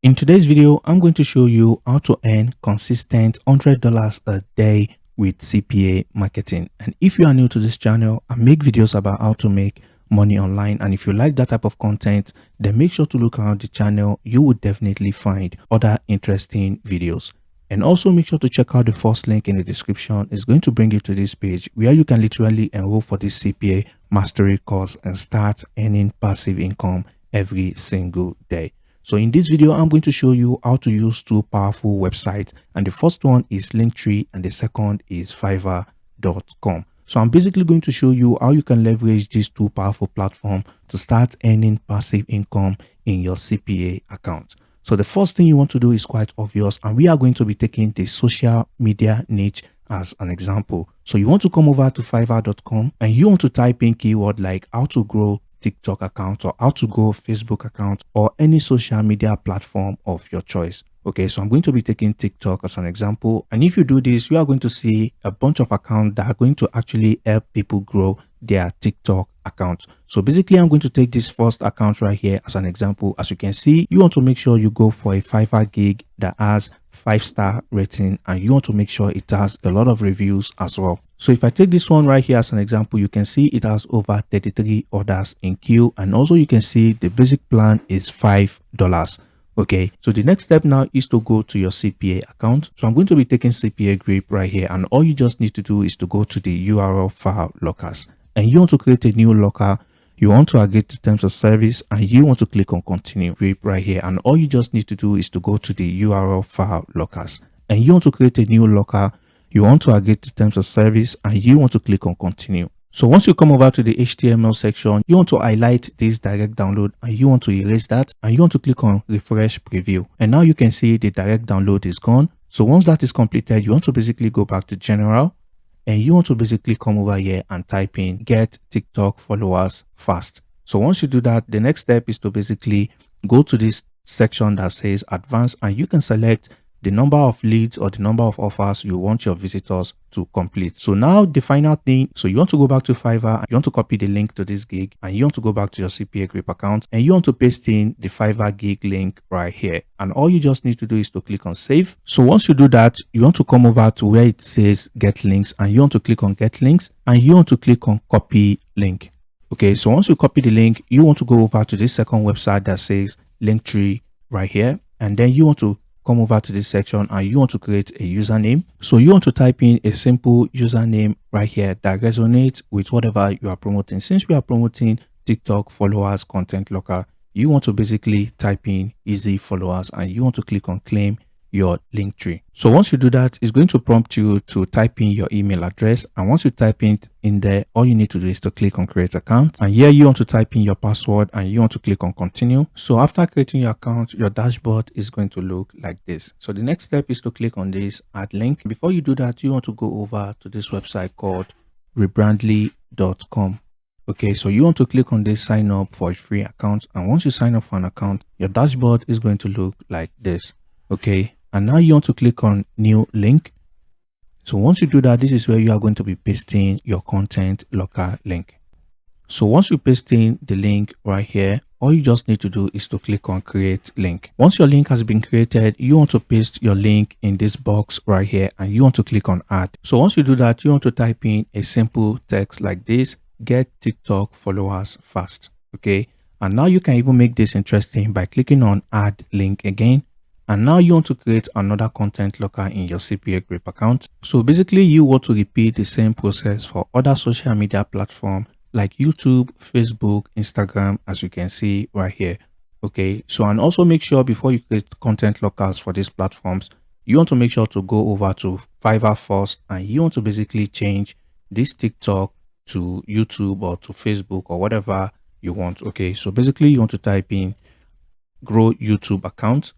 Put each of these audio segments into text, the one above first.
In today's video, I'm going to show you how to earn consistent $100 a day with CPA marketing. And if you are new to this channel, I make videos about how to make money online. And if you like that type of content, then make sure to look around the channel. You will definitely find other interesting videos. And also make sure to check out the first link in the description. It's going to bring you to this page where you can literally enroll for this CPA mastery course and start earning passive income every single day. So in this video, I'm going to show you how to use two powerful websites. And the first one is Linktree and the second is Fiverr.com. So I'm basically going to show you how you can leverage these two powerful platforms to start earning passive income in your CPA account. So the first thing you want to do is quite obvious, and we are going to be taking the social media niche as an example. So you want to come over to Fiverr.com and you want to type in keyword like how to grow TikTok account or how to grow Facebook account or any social media platform of your choice. Okay, so I'm going to be taking TikTok as an example. And if you do this, you are going to see a bunch of accounts that are going to actually help people grow their TikTok accounts. So basically, I'm going to take this first account right here as an example. As you can see, you want to make sure you go for a Fiverr gig that has 5-star rating, and you want to make sure it has a lot of reviews as well. So if I take this one right here as an example, you can see it has over 33 orders in queue, and also you can see the basic plan is $5. Okay, so the next step now is to go to your CPA account. So I'm going to be taking Cpagrip right here, and all you just need to do is to go to the URL file lockers, and you want to create a new locker. You want to agree to terms of service, and you want to click on continue grip right here, and all you just need to do is to go to the URL file lockers, and you want to create a new locker. You want to agree to terms of service, and you want to click on continue. So once you come over to the HTML section, you want to highlight this direct download and you want to erase that, and you want to click on refresh preview, and now you can see the direct download is gone. So once that is completed, you want to basically go back to general, and you want to basically come over here and type in get TikTok followers fast. So once you do that, the next step is to basically go to this section that says advanced, and you can select the number of leads or the number of offers you want your visitors to complete. So now the final thing, so you want to go back to Fiverr, you want to copy the link to this gig, and you want to go back to your Cpagrip account, and you want to paste in the Fiverr gig link right here. And all you just need to do is to click on save. So once you do that, you want to come over to where it says get links, and you want to click on get links, and you want to click on copy link. Okay, so once you copy the link, you want to go over to this second website that says Linktree right here, and then you want to come over to this section and you want to create a username. So you want to type in a simple username right here that resonates with whatever you are promoting. Since we are promoting TikTok followers content locker, you want to basically type in easy followers, and you want to click on claim your link tree. So once you do that, it's going to prompt you to type in your email address, and once you type it in there, all you need to do is to click on create account, and here you want to type in your password and you want to click on continue. So after creating your account, your dashboard is going to look like this. So the next step is to click on this add link. Before you do that, you want to go over to this website called rebrandly.com. Okay, so you want to click on this sign up for a free account, and once you sign up for an account, your dashboard is going to look like this. Okay, and now you want to click on new link. So once you do that, this is where you are going to be pasting your content locker link. So once you paste in the link right here, all you just need to do is to click on create link. Once your link has been created, you want to paste your link in this box right here, and you want to click on add. So once you do that, you want to type in a simple text like this: get TikTok followers fast. Okay, and now you can even make this interesting by clicking on add link again. And now you want to create another content locker in your Cpagrip account. So basically, you want to repeat the same process for other social media platforms like YouTube, Facebook, Instagram, as you can see right here. Okay, so and also make sure before you create content lockers for these platforms, you want to make sure to go over to Fiverr first, and you want to basically change this TikTok to YouTube or to Facebook or whatever you want. Okay, so basically you want to type in grow YouTube account.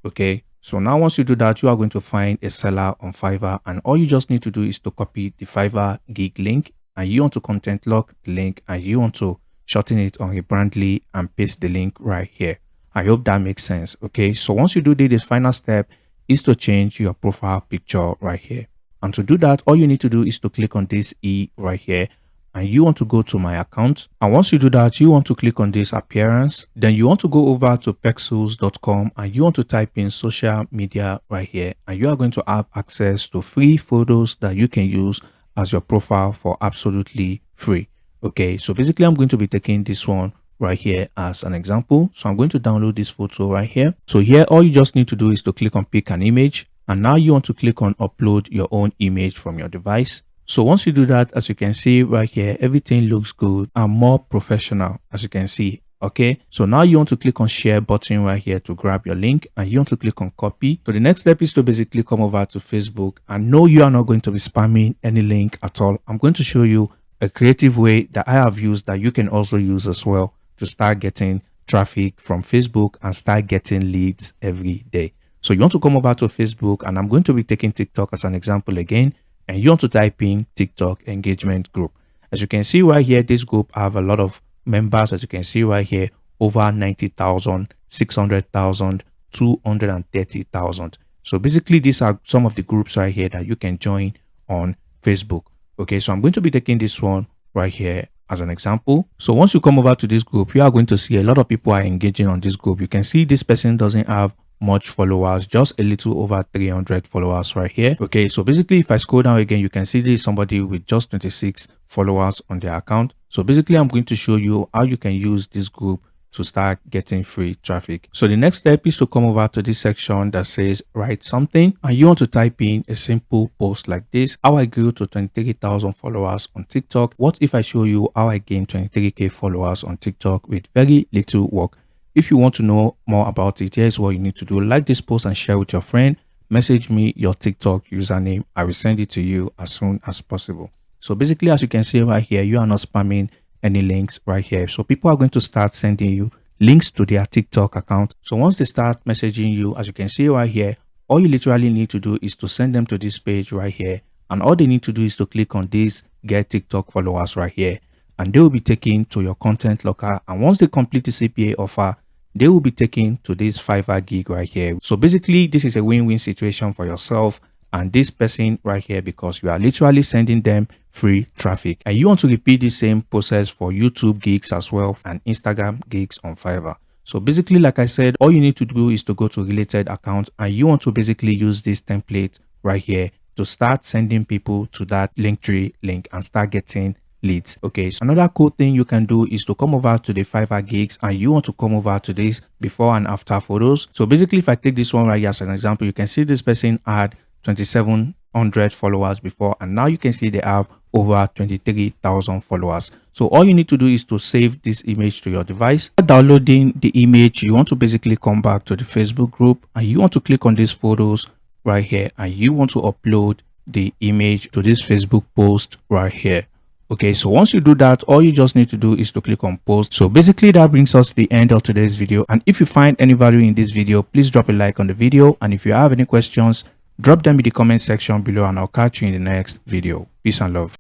Okay, so now once you do that, you are going to find a seller on Fiverr, and all you just need to do is to copy the Fiverr gig link, and you want to content lock the link, and you want to shorten it on Rebrandly and paste the link right here. I hope that makes sense. Okay, so once you do this, final step is to change your profile picture right here. And to do that, all you need to do is to click on this E right here, and you want to go to my account. And once you do that, you want to click on this appearance. Then you want to go over to pexels.com and you want to type in social media right here. And you are going to have access to free photos that you can use as your profile for absolutely free. Okay, so basically I'm going to be taking this one right here as an example. So I'm going to download this photo right here. So here, all you just need to do is to click on pick an image. And now you want to click on upload your own image from your device. So once you do that, as you can see right here, everything looks good and more professional, as you can see. Okay, so now you want to click on share button right here to grab your link, and you want to click on copy. So the next step is to basically come over to Facebook, and no, you are not going to be spamming any link at all. I'm going to show you a creative way that I have used that you can also use as well to start getting traffic from Facebook and start getting leads every day. So you want to come over to Facebook, and I'm going to be taking TikTok as an example again, and you want to type in TikTok engagement group. As you can see right here, this group have a lot of members. As you can see right here, over 90,000, 600,000, 230,000. So basically these are some of the groups right here that you can join on Facebook. Okay, so I'm going to be taking this one right here as an example. So once you come over to this group, you are going to see a lot of people are engaging on this group. You can see this person doesn't have much followers, just a little over 300 followers right here. Okay, so basically if I scroll down again, you can see this is somebody with just 26 followers on their account. So basically I'm going to show you how you can use this group to start getting free traffic. So the next step is to come over to this section that says write something, and you want to type in a simple post like this: how I grew to 23,000 followers on TikTok. What if I show you how I gained 23k followers on TikTok with very little work? If you want to know more about it, here's what you need to do. Like this post and share with your friend. Message me your TikTok username. I will send it to you as soon as possible. So basically, as you can see right here, you are not spamming any links right here. So people are going to start sending you links to their TikTok account. So once they start messaging you, as you can see right here, all you literally need to do is to send them to this page right here. And all they need to do is to click on this get TikTok followers right here, and they will be taken to your content locker. And once they complete the CPA offer, they will be taken to this Fiverr gig right here. So basically, this is a win-win situation for yourself and this person right here, because you are literally sending them free traffic. And you want to repeat the same process for YouTube gigs as well and Instagram gigs on Fiverr. So basically, like I said, all you need to do is to go to related accounts, and you want to basically use this template right here to start sending people to that Linktree link and start getting leads. Okay, so another cool thing you can do is to come over to the Fiverr gigs, and you want to come over to this before and after photos. So basically, if I take this one right here as an example, you can see this person had 2,700 followers before, and now you can see they have over 23,000 followers. So all you need to do is to save this image to your device. After downloading the image, you want to basically come back to the Facebook group, and you want to click on these photos right here, and you want to upload the image to this Facebook post right here. Okay, so once you do that, all you just need to do is to click on post. So basically that brings us to the end of today's video. And if you find any value in this video, please drop a like on the video. And if you have any questions, drop them in the comment section below, and I'll catch you in the next video. Peace and love.